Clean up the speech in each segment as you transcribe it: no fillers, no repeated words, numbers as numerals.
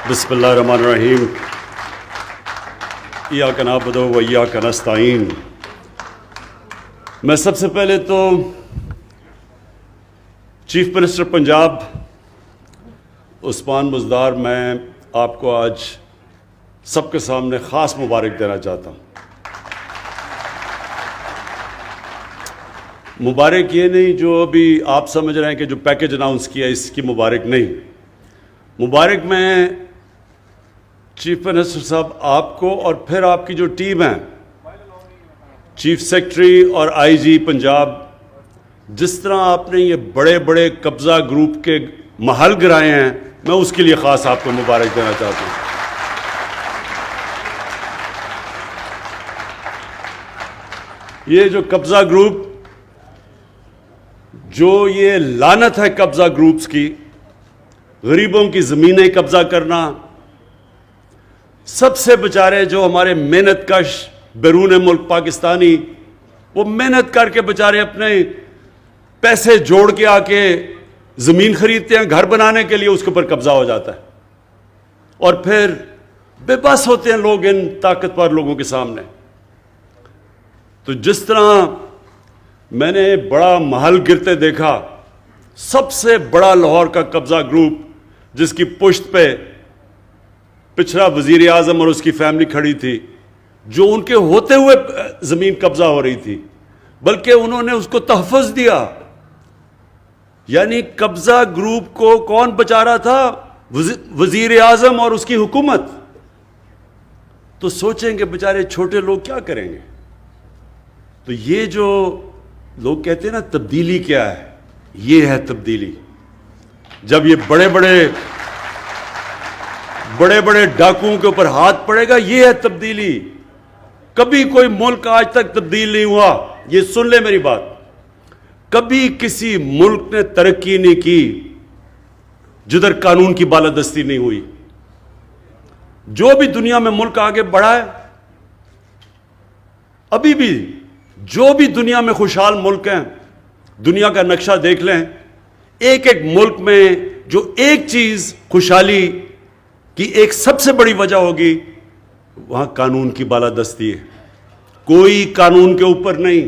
بسم اللہ الرحمن الرحیم ایاک نعبد و ایاک نستعین۔ میں سب سے پہلے تو چیف منسٹر پنجاب عثمان بزدار میں آپ کو آج سب کے سامنے خاص مبارک دینا چاہتا ہوں۔ مبارک یہ نہیں جو ابھی آپ سمجھ رہے ہیں کہ جو پیکج اناؤنس کیا اس کی مبارک نہیں، مبارک میں چیف منسٹر صاحب آپ کو اور پھر آپ کی جو ٹیم ہے، چیف سیکرٹری اور آئی جی پنجاب، جس طرح آپ نے یہ بڑے بڑے قبضہ گروپ کے محل گرائے ہیں، میں اس کے لیے خاص آپ کو مبارک دینا چاہتا ہوں۔ یہ جو قبضہ گروپ، جو یہ لعنت ہے قبضہ گروپس کی، غریبوں کی زمینیں قبضہ کرنا، سب سے بچارے جو ہمارے محنت کش بیرون ملک پاکستانی، وہ محنت کر کے بچارے اپنے پیسے جوڑ کے آ کے زمین خریدتے ہیں گھر بنانے کے لیے، اس کے اوپر قبضہ ہو جاتا ہے اور پھر بے بس ہوتے ہیں لوگ ان طاقتور لوگوں کے سامنے۔ تو جس طرح میں نے بڑا محل گرتے دیکھا، سب سے بڑا لاہور کا قبضہ گروپ جس کی پشت پہ پچھلا وزیر اعظم اور اس کی فیملی کھڑی تھی، جو ان کے ہوتے ہوئے زمین قبضہ ہو رہی تھی، بلکہ انہوں نے اس کو تحفظ دیا۔ یعنی قبضہ گروپ کو کون بچا رہا تھا؟ وزیر اعظم اور اس کی حکومت۔ تو سوچیں کہ بیچارے چھوٹے لوگ کیا کریں گے؟ تو یہ جو لوگ کہتے ہیں نا تبدیلی کیا ہے، یہ ہے تبدیلی۔ جب یہ بڑے بڑے ڈاکوؤں کے اوپر ہاتھ پڑے گا، یہ ہے تبدیلی۔ کبھی کوئی ملک آج تک تبدیل نہیں ہوا، یہ سن لے میری بات۔ کبھی کسی ملک نے ترقی نہیں کی جدھر قانون کی بالادستی نہیں ہوئی۔ جو بھی دنیا میں ملک آگے بڑھا ہے، ابھی بھی جو بھی دنیا میں خوشحال ملک ہیں، دنیا کا نقشہ دیکھ لیں، ایک ایک ملک میں جو ایک چیز خوشحالی کی ایک سب سے بڑی وجہ ہوگی، وہاں قانون کی بالادستی ہے۔ کوئی قانون کے اوپر نہیں۔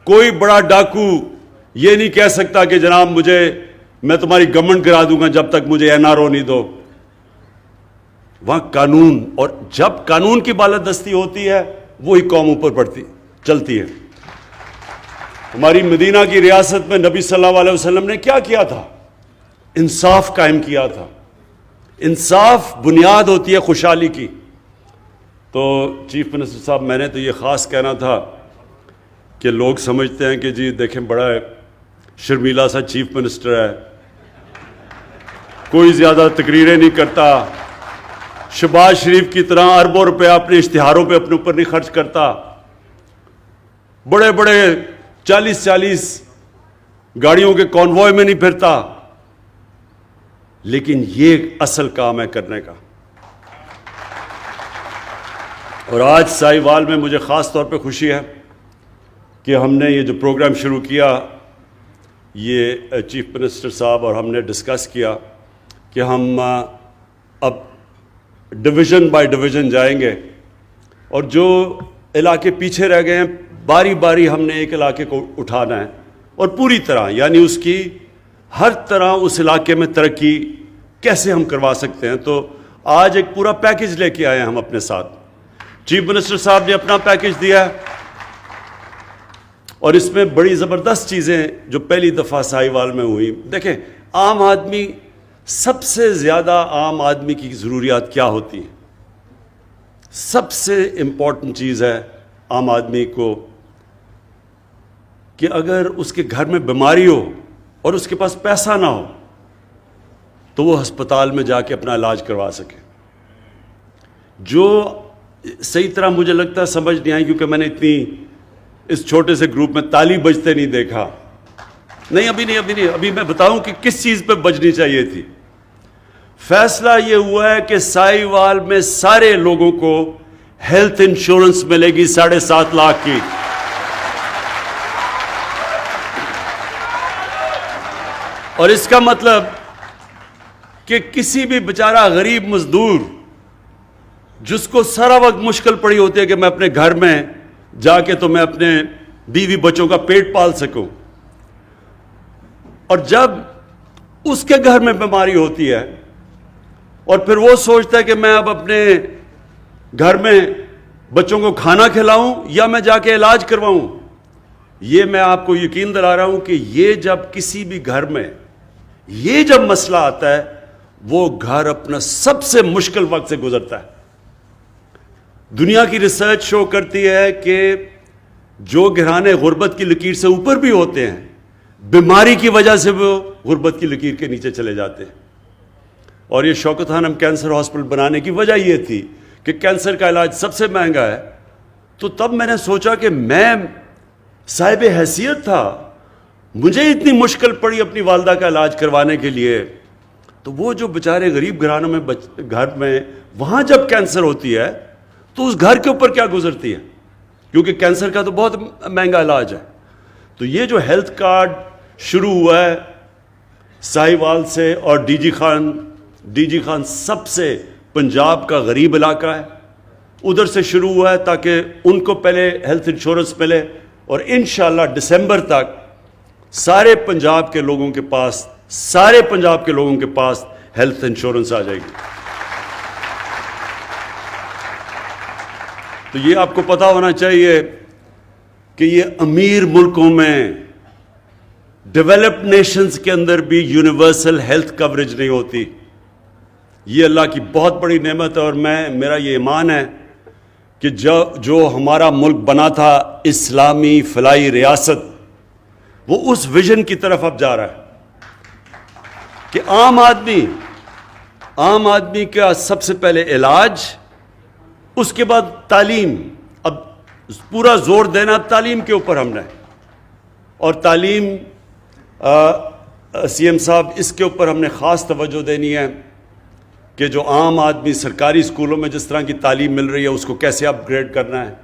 کوئی بڑا ڈاکو یہ نہیں کہہ سکتا کہ جناب میں تمہاری گورنمنٹ گرا دوں گا جب تک مجھے NRO نہیں دو۔ وہاں قانون، اور جب قانون کی بالادستی ہوتی ہے وہی قوم اوپر چلتی ہے۔ ہماری مدینہ کی ریاست میں نبی صلی اللہ علیہ وسلم نے کیا کیا تھا؟ انصاف قائم کیا تھا۔ انصاف بنیاد ہوتی ہے خوشحالی کی۔ تو چیف منسٹر صاحب، میں نے تو یہ خاص کہنا تھا کہ لوگ سمجھتے ہیں کہ جی دیکھیں بڑا شرمیلا سا چیف منسٹر ہے، کوئی زیادہ تقریریں نہیں کرتا، شہباز شریف کی طرح اربوں روپے اپنے اشتہاروں پہ اپنے اوپر نہیں خرچ کرتا، بڑے 40 گاڑیوں کے کانوائے میں نہیں پھرتا، لیکن یہ اصل کام ہے کرنے کا۔ اور آج ساہیوال میں مجھے خاص طور پہ خوشی ہے کہ ہم نے یہ جو پروگرام شروع کیا، یہ چیف منسٹر صاحب اور ہم نے ڈسکس کیا کہ ہم اب ڈویژن بائی ڈویژن جائیں گے، اور جو علاقے پیچھے رہ گئے ہیں باری باری ہم نے ایک علاقے کو اٹھانا ہے، اور پوری طرح یعنی اس کی ہر طرح اس علاقے میں ترقی کیسے ہم کروا سکتے ہیں۔ تو آج ایک پورا پیکج لے کے آئے ہیں ہم اپنے ساتھ۔ چیف منسٹر صاحب نے اپنا پیکج دیا ہے، اور اس میں بڑی زبردست چیزیں جو پہلی دفعہ ساہیوال میں ہوئی۔ دیکھیں، عام آدمی، سب سے زیادہ عام آدمی کی ضروریات کیا ہوتی ہیں؟ سب سے امپورٹنٹ چیز ہے عام آدمی کو کہ اگر اس کے گھر میں بیماری ہو اور اس کے پاس پیسہ نہ ہو تو وہ ہسپتال میں جا کے اپنا علاج کروا سکے۔ جو صحیح طرح مجھے لگتا ہے سمجھ نہیں آئی، کیونکہ میں نے اتنی اس چھوٹے سے گروپ میں تالی بجتے نہیں دیکھا۔ ابھی میں بتاؤں کہ کس چیز پہ بجنی چاہیے تھی۔ فیصلہ یہ ہوا ہے کہ ساہیوال میں سارے لوگوں کو ہیلتھ انشورنس ملے گی 7.5 لاکھ کی۔ اور اس کا مطلب کہ کسی بھی بیچارہ غریب مزدور جس کو سارا وقت مشکل پڑی ہوتی ہے کہ میں اپنے گھر میں جا کے تو میں اپنے بیوی بچوں کا پیٹ پال سکوں، اور جب اس کے گھر میں بیماری ہوتی ہے اور پھر وہ سوچتا ہے کہ میں اب اپنے گھر میں بچوں کو کھانا کھلاؤں یا میں جا کے علاج کرواؤں، یہ میں آپ کو یقین دلا رہا ہوں کہ یہ جب کسی بھی گھر میں یہ جب مسئلہ آتا ہے وہ گھر اپنا سب سے مشکل وقت سے گزرتا ہے۔ دنیا کی ریسرچ شو کرتی ہے کہ جو گھرانے غربت کی لکیر سے اوپر بھی ہوتے ہیں، بیماری کی وجہ سے وہ غربت کی لکیر کے نیچے چلے جاتے ہیں۔ اور یہ شوکت خانم کینسر ہاسپٹل بنانے کی وجہ یہ تھی کہ کینسر کا علاج سب سے مہنگا ہے، تو تب میں نے سوچا کہ میں صاحب حیثیت تھا، مجھے اتنی مشکل پڑی اپنی والدہ کا علاج کروانے کے لیے، تو وہ جو بیچارے غریب گھرانوں میں گھر میں وہاں جب کینسر ہوتی ہے تو اس گھر کے اوپر کیا گزرتی ہے، کیونکہ کینسر کا تو بہت مہنگا علاج ہے۔ تو یہ جو ہیلتھ کارڈ شروع ہوا ہے ساہیوال سے، اور ڈی جی خان سب سے پنجاب کا غریب علاقہ ہے، ادھر سے شروع ہوا ہے تاکہ ان کو پہلے ہیلتھ انشورنس ملے، اور انشاءاللہ دسمبر تک سارے پنجاب کے لوگوں کے پاس ہیلتھ انشورنس آ جائے گی۔ تو یہ آپ کو پتہ ہونا چاہیے کہ یہ امیر ملکوں میں، ڈیولپڈ نیشنز کے اندر بھی یونیورسل ہیلتھ کوریج نہیں ہوتی۔ یہ اللہ کی بہت بڑی نعمت ہے، اور میرا یہ ایمان ہے کہ جو ہمارا ملک بنا تھا اسلامی فلاحی ریاست، وہ اس ویژن کی طرف اب جا رہا ہے کہ عام آدمی کا سب سے پہلے علاج، اس کے بعد تعلیم۔ اب پورا زور دینا اب تعلیم کے اوپر ہم نے، اور تعلیم سی ایم صاحب اس کے اوپر ہم نے خاص توجہ دینی ہے کہ جو عام آدمی سرکاری اسکولوں میں جس طرح کی تعلیم مل رہی ہے اس کو کیسے اپ گریڈ کرنا ہے۔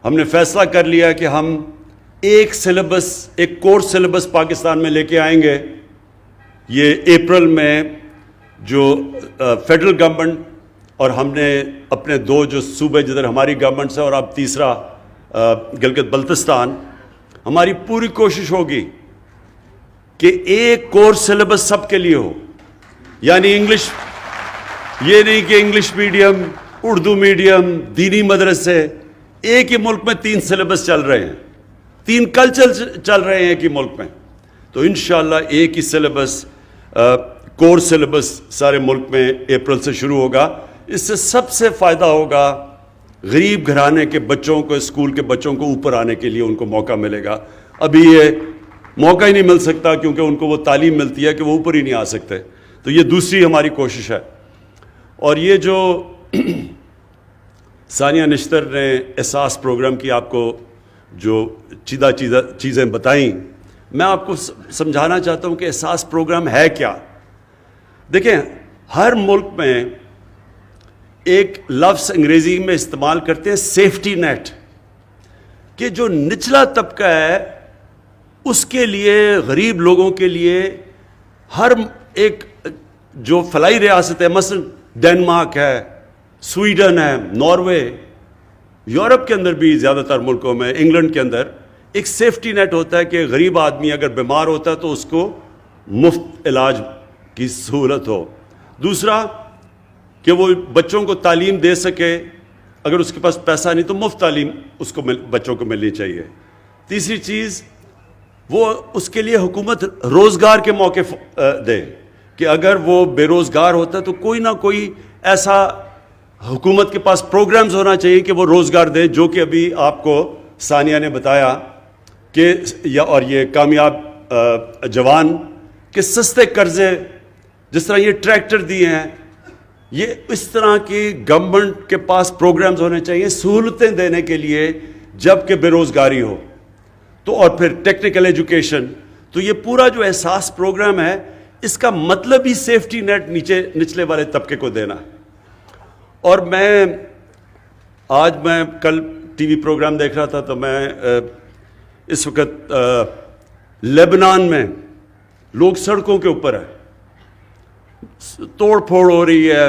ہم نے فیصلہ کر لیا کہ ہم ایک کورس سلیبس پاکستان میں لے کے آئیں گے۔ یہ اپریل میں جو فیڈرل گورنمنٹ اور ہم نے اپنے دو جو صوبے جدھر ہماری گورنمنٹس ہے اور اب تیسرا گلگت بلتستان، ہماری پوری کوشش ہوگی کہ ایک کورس سلیبس سب کے لیے ہو، یعنی انگلش، یہ نہیں کہ انگلش میڈیم، اردو میڈیم، دینی مدرسے، ایک ہی ملک میں 3 سلیبس چل رہے ہیں، 3 کلچر چل رہے ہیں ایک ہی ملک میں، تو انشاءاللہ ایک ہی سلیبس، کورس سلیبس سارے ملک میں اپریل سے شروع ہوگا۔ اس سے سب سے فائدہ ہوگا غریب گھرانے کے بچوں کو، اسکول کے بچوں کو اوپر آنے کے لیے ان کو موقع ملے گا۔ ابھی یہ موقع ہی نہیں مل سکتا کیونکہ ان کو وہ تعلیم ملتی ہے کہ وہ اوپر ہی نہیں آ سکتے، تو یہ دوسری ہماری کوشش ہے۔ اور یہ جو ثانیہ نشتر نے احساس پروگرام کی آپ کو جو چیزیں بتائیں، میں آپ کو سمجھانا چاہتا ہوں کہ احساس پروگرام ہے کیا۔ دیکھیں، ہر ملک میں ایک لفظ انگریزی میں استعمال کرتے ہیں سیفٹی نیٹ، کہ جو نچلا طبقہ ہے اس کے لیے، غریب لوگوں کے لیے، ہر ایک جو فلاحی ریاست ہے، مثلا ڈنمارک ہے، سویڈن ہے، ناروے، یورپ کے اندر بھی زیادہ تر ملکوں میں، انگلینڈ کے اندر ایک سیفٹی نیٹ ہوتا ہے کہ غریب آدمی اگر بیمار ہوتا ہے تو اس کو مفت علاج کی سہولت ہو۔ دوسرا کہ وہ بچوں کو تعلیم دے سکے، اگر اس کے پاس پیسہ نہیں تو مفت تعلیم اس کو بچوں کو ملنی چاہیے۔ تیسری چیز، وہ اس کے لیے حکومت روزگار کے موقع دے کہ اگر وہ بے روزگار ہوتا ہے تو کوئی نہ کوئی ایسا حکومت کے پاس پروگرامز ہونا چاہیے کہ وہ روزگار دے، جو کہ ابھی آپ کو ثانیہ نے بتایا کہ اور یہ کامیاب جوان کے سستے قرضے، جس طرح یہ ٹریکٹر دیے ہیں، یہ اس طرح کی گورنمنٹ کے پاس پروگرامز ہونے چاہیے سہولتیں دینے کے لیے جب کہ بے روزگاری ہو۔ تو اور پھر ٹیکنیکل ایجوکیشن، تو یہ پورا جو احساس پروگرام ہے اس کا مطلب ہی سیفٹی نیٹ نچلے والے طبقے کو دینا۔ اور آج میں کل ٹی وی پروگرام دیکھ رہا تھا تو میں اس وقت لبنان میں لوگ سڑکوں کے اوپر ہیں، توڑ پھوڑ ہو رہی ہے,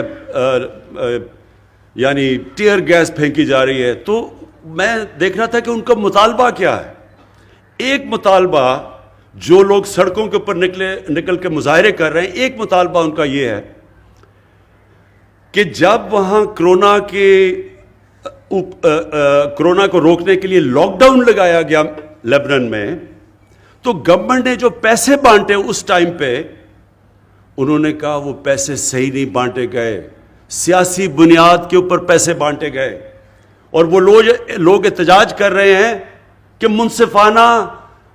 یعنی ٹیئر گیس پھینکی جا رہی ہے. تو میں دیکھ رہا تھا کہ ان کا مطالبہ کیا ہے. ایک مطالبہ جو لوگ سڑکوں کے اوپر نکل کے مظاہرے کر رہے ہیں, ایک مطالبہ ان کا یہ ہے کہ جب وہاں کرونا کو روکنے کے لیے لاک ڈاؤن لگایا گیا لیبنان میں, تو گورنمنٹ نے جو پیسے بانٹے اس ٹائم پہ, انہوں نے کہا وہ پیسے صحیح نہیں بانٹے گئے, سیاسی بنیاد کے اوپر پیسے بانٹے گئے. اور وہ لوگ احتجاج کر رہے ہیں کہ منصفانہ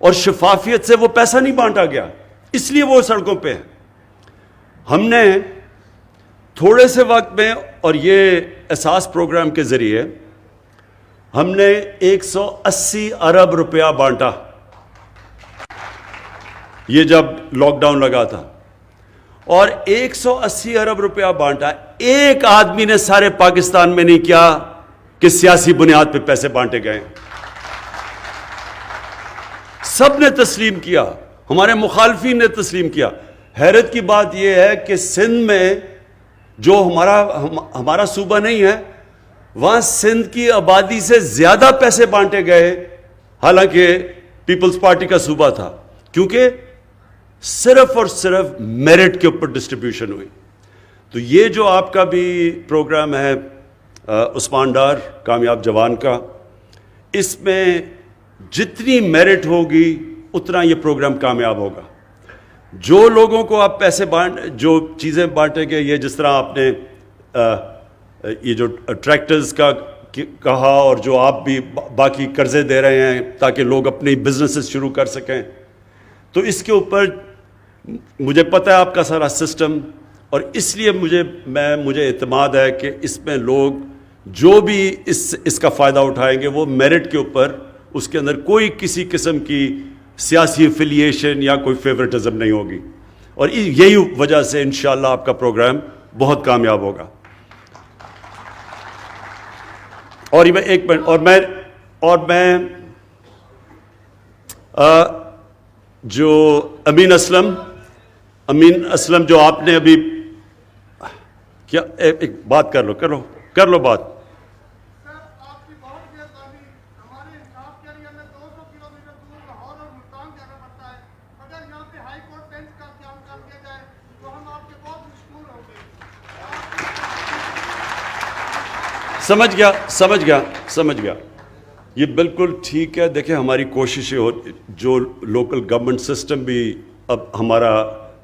اور شفافیت سے وہ پیسہ نہیں بانٹا گیا, اس لیے وہ سڑکوں پہ ہیں. ہم نے تھوڑے سے وقت میں اور یہ احساس پروگرام کے ذریعے ہم نے 180 ارب روپیہ بانٹا, یہ جب لاک ڈاؤن لگا تھا, اور 180 ارب روپیہ بانٹا. ایک آدمی نے سارے پاکستان میں نہیں کیا کہ سیاسی بنیاد پہ پیسے بانٹے گئے. سب نے تسلیم کیا, ہمارے مخالفین نے تسلیم کیا. حیرت کی بات یہ ہے کہ سندھ میں جو ہمارا صوبہ نہیں ہے, وہاں سندھ کی آبادی سے زیادہ پیسے بانٹے گئے, حالانکہ پیپلز پارٹی کا صوبہ تھا, کیونکہ صرف اور صرف میرٹ کے اوپر ڈسٹریبیوشن ہوئی. تو یہ جو آپ کا بھی پروگرام ہے عثمان ڈار کامیاب جوان کا, اس میں جتنی میرٹ ہوگی اتنا یہ پروگرام کامیاب ہوگا. جو لوگوں کو آپ پیسے جو چیزیں بانٹیں گے, یہ جس طرح آپ نے یہ جو ٹریکٹرز کا کہا, اور جو آپ بھی باقی قرضے دے رہے ہیں تاکہ لوگ اپنی بزنسز شروع کر سکیں, تو اس کے اوپر مجھے پتہ ہے آپ کا سارا سسٹم, اور اس لیے مجھے اعتماد ہے کہ اس میں لوگ جو بھی اس کا فائدہ اٹھائیں گے وہ میرٹ کے اوپر, اس کے اندر کوئی کسی قسم کی سیاسی افیلیشن یا کوئی فیورٹزم نہیں ہوگی. اور یہی وجہ سے انشاءاللہ آپ کا پروگرام بہت کامیاب ہوگا. اور ایک منٹ, اور میں جو امین اسلم جو آپ نے ابھی کیا, ایک بات کر لو بات. سر آپ کی بہت مہربانی, ہمارے انصاف کے لیے ہمیں 200 کلومیٹر دور لاہور اور ملتان جانا پڑتا ہے. اگر یہاں پہ ہائی کورٹ بینچ کا قیام کر دیا جائے تو ہم آپ کے بہت مشکور ہوں گے. سمجھ گیا. یہ بالکل ٹھیک ہے. دیکھیں ہماری کوششیں جو لوکل گورنمنٹ سسٹم بھی اب ہمارا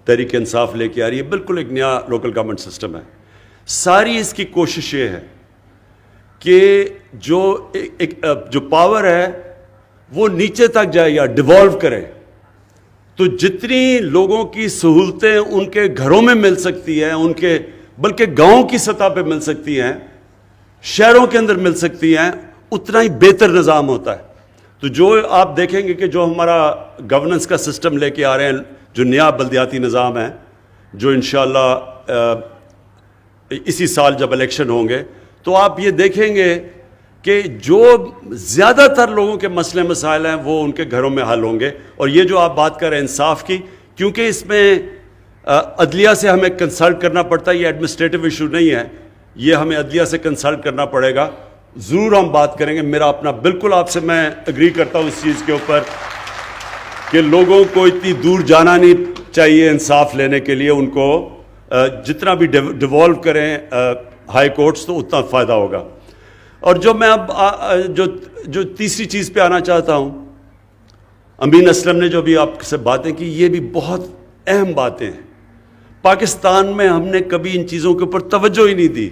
تحریک انصاف لے کے آ رہی ہے, بالکل ایک نیا لوکل گورنمنٹ سسٹم ہے. ساری اس کی کوشش یہ ہے کہ جو پاور ہے وہ نیچے تک جائے یا ڈیوالو کرے. تو جتنی لوگوں کی سہولتیں ان کے گھروں میں مل سکتی ہیں, ان کے بلکہ گاؤں کی سطح پہ مل سکتی ہیں, شہروں کے اندر مل سکتی ہیں, اتنا ہی بہتر نظام ہوتا ہے. تو جو آپ دیکھیں گے کہ جو ہمارا گورننس کا سسٹم لے کے آ رہے ہیں, جو نیا بلدیاتی نظام ہے, جو انشاءاللہ اسی سال جب الیکشن ہوں گے, تو آپ یہ دیکھیں گے کہ جو زیادہ تر لوگوں کے مسئلے مسائل ہیں وہ ان کے گھروں میں حل ہوں گے. اور یہ جو آپ بات کر رہے ہیں انصاف کی, کیونکہ اس میں عدلیہ سے ہمیں کنسلٹ کرنا پڑتا ہے, یہ ایڈمنسٹریٹو ایشو نہیں ہے, یہ ہمیں عدلیہ سے کنسلٹ کرنا پڑے گا. ضرور ہم بات کریں گے. میرا اپنا بالکل آپ سے میں اگری کرتا ہوں اس چیز کے اوپر کہ لوگوں کو اتنی دور جانا نہیں چاہیے انصاف لینے کے لیے. ان کو جتنا بھی ڈیوالو کریں ہائی کورٹس تو اتنا فائدہ ہوگا. اور جو میں اب جو تیسری چیز پہ آنا چاہتا ہوں, امین اسلم نے جو بھی آپ سے باتیں کی, یہ بھی بہت اہم باتیں ہیں. پاکستان میں ہم نے کبھی ان چیزوں کے اوپر توجہ ہی نہیں دی.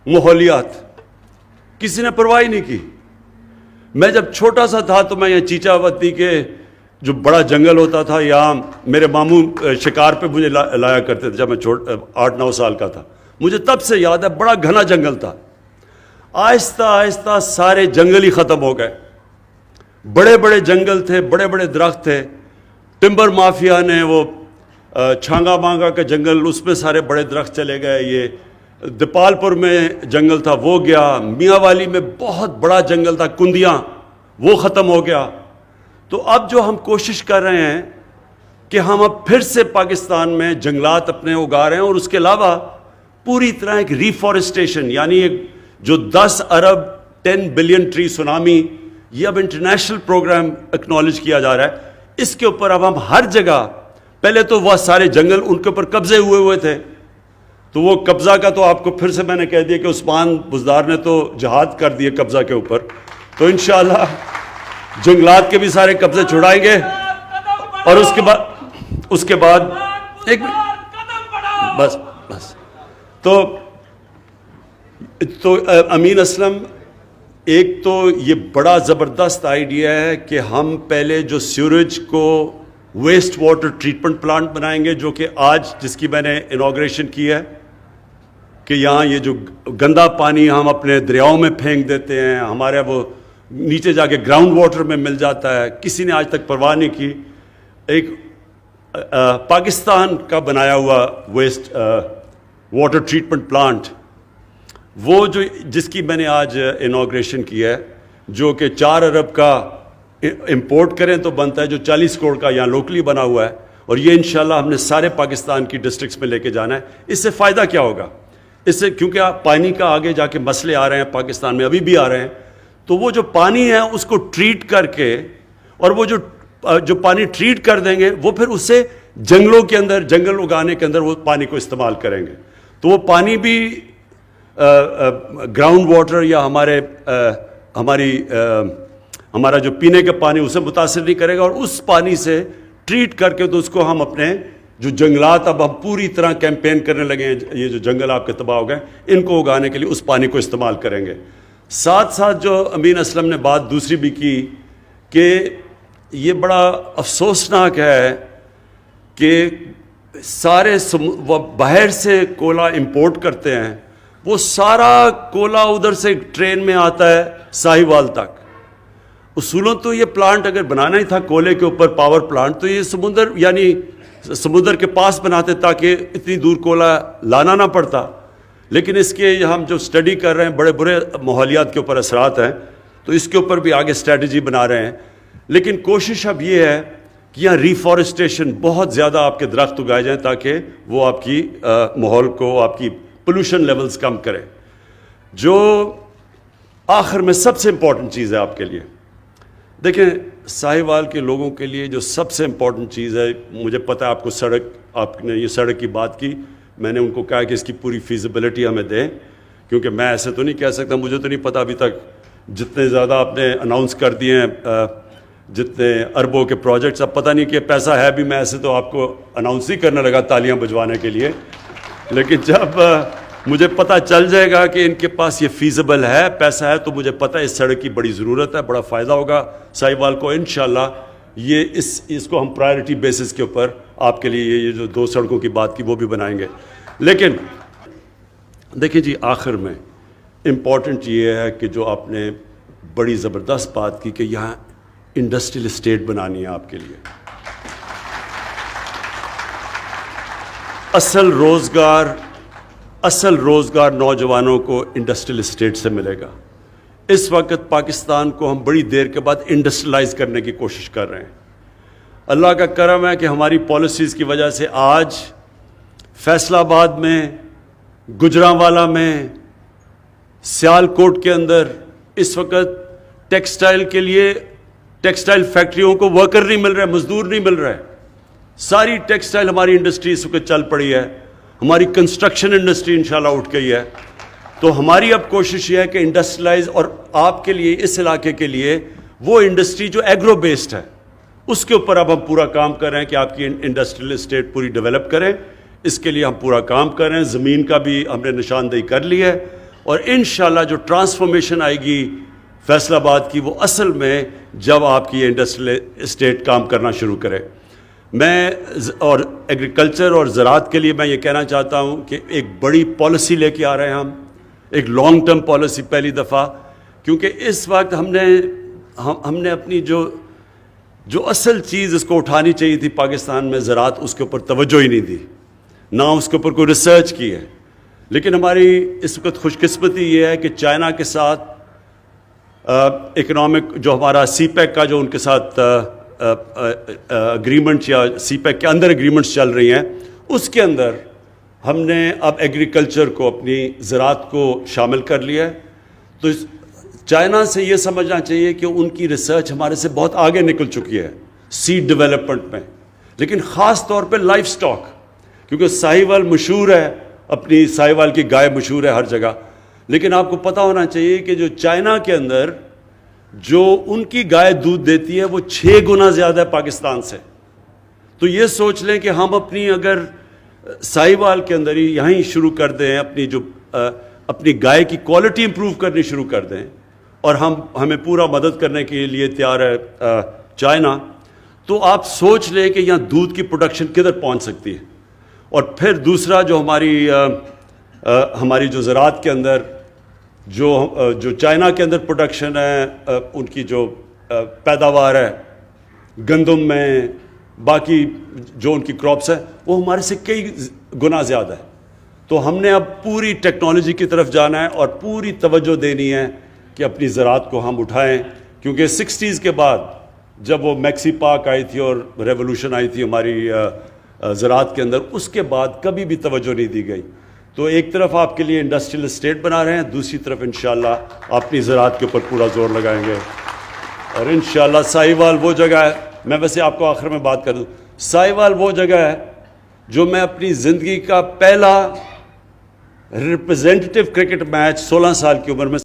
ماحولیات کسی نے پرواہ ہی نہیں کی. میں جب چھوٹا سا تھا تو میں یہ چیچا وتی کے جو بڑا جنگل ہوتا تھا, یہاں میرے ماموں شکار پہ مجھے لایا کرتے تھے جب میں 8-9 سال کا تھا. مجھے تب سے یاد ہے بڑا گھنا جنگل تھا. آہستہ آہستہ سارے جنگل ہی ختم ہو گئے. بڑے بڑے جنگل تھے, بڑے بڑے درخت تھے. ٹمبر مافیا نے وہ چھانگا مانگا کا جنگل, اس میں سارے بڑے درخت چلے گئے. یہ دیپال پور میں جنگل تھا وہ گیا. میاں والی میں بہت بڑا جنگل تھا کندیاں, وہ ختم ہو گیا. تو اب جو ہم کوشش کر رہے ہیں کہ ہم اب پھر سے پاکستان میں جنگلات اپنے اگا رہے ہیں, اور اس کے علاوہ پوری طرح ایک ریفارسٹیشن, یعنی ایک جو 10 ارب 10 بلین ٹری سونامی, یہ اب انٹرنیشنل پروگرام اکنالج کیا جا رہا ہے. اس کے اوپر اب ہم ہر جگہ, پہلے تو وہ سارے جنگل ان کے اوپر قبضے ہوئے تھے, تو وہ قبضہ کا تو آپ کو پھر سے میں نے کہہ دیا کہ عثمان بزدار نے تو جہاد کر دیے قبضہ کے اوپر, تو انشاءاللہ جنگلات کے بھی سارے قبضے چھڑائیں گے. اور اس کے بعد ایک بس تو امین اسلم, ایک تو یہ بڑا زبردست آئیڈیا ہے کہ ہم پہلے جو سیوریج کو ویسٹ واٹر ٹریٹمنٹ پلانٹ بنائیں گے, جو کہ آج جس کی میں نے انوگریشن کی ہے, کہ یہاں یہ جو گندا پانی ہم اپنے دریاؤں میں پھینک دیتے ہیں, ہمارے وہ نیچے جا کے گراؤنڈ واٹر میں مل جاتا ہے, کسی نے آج تک پرواہ نہیں کی. ایک پاکستان کا بنایا ہوا ویسٹ واٹر ٹریٹمنٹ پلانٹ, وہ جو جس کی میں نے آج انوگریشن کی ہے, جو کہ 4 ارب کا امپورٹ کریں تو بنتا ہے, جو 40 کروڑ کا یہاں لوکلی بنا ہوا ہے, اور یہ انشاءاللہ ہم نے سارے پاکستان کی ڈسٹرکٹس میں لے کے جانا ہے. اس سے فائدہ کیا ہوگا؟ اس سے, کیونکہ آپ پانی کا آگے جا کے مسئلے آ رہے ہیں پاکستان میں, ابھی بھی آ رہے ہیں, تو وہ جو پانی ہے اس کو ٹریٹ کر کے, اور وہ جو پانی ٹریٹ کر دیں گے, وہ پھر اس سے جنگلوں کے اندر, جنگل اگانے کے اندر وہ پانی کو استعمال کریں گے, تو وہ پانی بھی گراؤنڈ واٹر یا ہمارا جو پینے کا پانی اسے متاثر نہیں کرے گا, اور اس پانی سے ٹریٹ کر کے تو اس کو ہم اپنے جو جنگلات, اب ہم پوری طرح کیمپین کرنے لگے ہیں, یہ جو جنگل آپ کے تباہ ہو گئے ان کو اگانے کے لیے اس پانی کو استعمال کریں گے. ساتھ ساتھ جو امین اسلم نے بات دوسری بھی کی کہ یہ بڑا افسوسناک ہے کہ سارے باہر سے کولا امپورٹ کرتے ہیں, وہ سارا کولا ادھر سے ٹرین میں آتا ہے ساہیوال تک. اصولوں تو یہ پلانٹ اگر بنانا ہی تھا کولے کے اوپر پاور پلانٹ, تو یہ سمندر کے پاس بناتے تاکہ اتنی دور کولا لانا نہ پڑتا. لیکن اس کے ہم جو اسٹڈی کر رہے ہیں, بڑے برے ماحولیات کے اوپر اثرات ہیں, تو اس کے اوپر بھی آگے اسٹریٹجی بنا رہے ہیں. لیکن کوشش اب یہ ہے کہ یہاں ریفارسٹیشن بہت زیادہ آپ کے درخت اگائے جائیں تاکہ وہ آپ کی ماحول کو, آپ کی پولوشن لیولز کم کریں. جو آخر میں سب سے امپورٹنٹ چیز ہے آپ کے لیے, دیکھیں ساہیوال کے لوگوں کے لیے جو سب سے امپورٹنٹ چیز ہے, مجھے پتہ ہے آپ کو آپ نے یہ سڑک کی بات کی, میں نے ان کو کہا کہ اس کی پوری فیزیبلٹی ہمیں دیں, کیونکہ میں ایسے تو نہیں کہہ سکتا, مجھے تو نہیں پتہ ابھی تک جتنے زیادہ آپ نے اناؤنس کر دیے ہیں, جتنے اربوں کے پروجیکٹس, اب پتہ نہیں کہ پیسہ ہے بھی, میں ایسے تو آپ کو اناؤنس ہی کرنے لگا تالیاں بجوانے کے لیے. لیکن جب مجھے پتہ چل جائے گا کہ ان کے پاس یہ فیزیبل ہے, پیسہ ہے, تو مجھے پتہ ہے اس سڑک کی بڑی ضرورت ہے, بڑا فائدہ ہوگا ساہیوال کو. انشاءاللہ یہ اس کو ہم پرائرٹی بیسس کے اوپر آپ کے لیے یہ جو 2 سڑکوں کی بات کی وہ بھی بنائیں گے. لیکن دیکھیں جی, آخر میں امپورٹنٹ یہ ہے کہ جو آپ نے بڑی زبردست بات کی کہ یہاں انڈسٹریل اسٹیٹ بنانی ہے آپ کے لیے. اصل روزگار نوجوانوں کو انڈسٹریل اسٹیٹ سے ملے گا. اس وقت پاکستان کو ہم بڑی دیر کے بعد انڈسٹریلائز کرنے کی کوشش کر رہے ہیں. اللہ کا کرم ہے کہ ہماری پالیسیز کی وجہ سے آج فیصل آباد میں, گجرانوالہ میں, سیالکوٹ کے اندر اس وقت ٹیکسٹائل کے لیے, ٹیکسٹائل فیکٹریوں کو ورکر نہیں مل رہے, مزدور نہیں مل رہے. ساری ٹیکسٹائل ہماری انڈسٹری اس وقت چل پڑی ہے, ہماری کنسٹرکشن انڈسٹری انشاءاللہ اٹھ گئی ہے. تو ہماری اب کوشش یہ ہے کہ انڈسٹریلائز, اور آپ کے لیے اس علاقے کے لیے وہ انڈسٹری جو ایگرو بیسڈ ہے اس کے اوپر اب ہم پورا کام کر رہے ہیں کہ آپ کی انڈسٹریل اسٹیٹ پوری ڈیولپ کریں. اس کے لیے ہم پورا کام کر رہے ہیں. زمین کا بھی ہم نے نشاندہی کر لی ہے, اور انشاءاللہ جو ٹرانسفارمیشن آئے گی فیصل آباد کی, وہ اصل میں جب آپ کی یہ انڈسٹریل اسٹیٹ کام کرنا شروع کرے. میں اور ایگریکلچر اور زراعت کے لیے میں یہ کہنا چاہتا ہوں کہ ایک بڑی پالیسی لے کے آ رہے ہیں ہم, ایک لانگ ٹرم پالیسی پہلی دفعہ, کیونکہ اس وقت ہم نے اپنی جو اصل چیز اس کو اٹھانی چاہیے تھی پاکستان میں, زراعت, اس کے اوپر توجہ ہی نہیں دی, نہ اس کے اوپر کوئی ریسرچ کی ہے. لیکن ہماری اس وقت خوش قسمتی یہ ہے کہ چائنا کے ساتھ اکنامک جو ہمارا سی پیک کا جو ان کے ساتھ اگریمنٹ یا سی پیک کے اندر اگریمنٹس چل رہی ہیں، اس کے اندر ہم نے اب ایگریکلچر کو، اپنی زراعت کو شامل کر لیا ہے. تو چائنا سے یہ سمجھنا چاہیے کہ ان کی ریسرچ ہمارے سے بہت آگے نکل چکی ہے سیڈ ڈیولپمنٹ میں، لیکن خاص طور پہ لائف سٹاک، کیونکہ ساہیوال مشہور ہے، اپنی ساہیوال کی گائے مشہور ہے ہر جگہ. لیکن آپ کو پتہ ہونا چاہیے کہ جو چائنا کے اندر جو ان کی گائے دودھ دیتی ہے وہ 6 گنا زیادہ ہے پاکستان سے. تو یہ سوچ لیں کہ ہم اپنی اگر ساہیوال کے اندر ہی یہیں شروع کر دیں، اپنی گائے کی کوالٹی امپروو کرنی شروع کر دیں، اور ہمیں پورا مدد کرنے کے لیے تیار ہے چائنا، تو آپ سوچ لیں کہ یہاں دودھ کی پروڈکشن کدھر پہنچ سکتی ہے. اور پھر دوسرا جو ہماری جو زراعت کے اندر جو چائنا کے اندر پروڈکشن ہے، ان کی جو پیداوار ہے گندم میں، باقی جو ان کی کراپس ہیں، وہ ہمارے سے کئی گنا زیادہ ہے. تو ہم نے اب پوری ٹیکنالوجی کی طرف جانا ہے اور پوری توجہ دینی ہے کہ اپنی زراعت کو ہم اٹھائیں، کیونکہ 60s کے بعد جب وہ میکسی پاک آئی تھی اور ریولوشن آئی تھی ہماری زراعت کے اندر، اس کے بعد کبھی بھی توجہ نہیں دی گئی. تو ایک طرف آپ کے لیے انڈسٹریل اسٹیٹ بنا رہے ہیں، دوسری طرف انشاءاللہ اپنی زراعت کے اوپر پورا زور لگائیں گے. اور انشاءاللہ ساہیوال وہ جگہ ہے، میں ویسے آپ کو آخر میں بات کر دوں، ساہیوال وہ جگہ ہے جو میں اپنی زندگی کا پہلا ریپرزینٹیٹیو کرکٹ میچ 16 سال کی عمر میں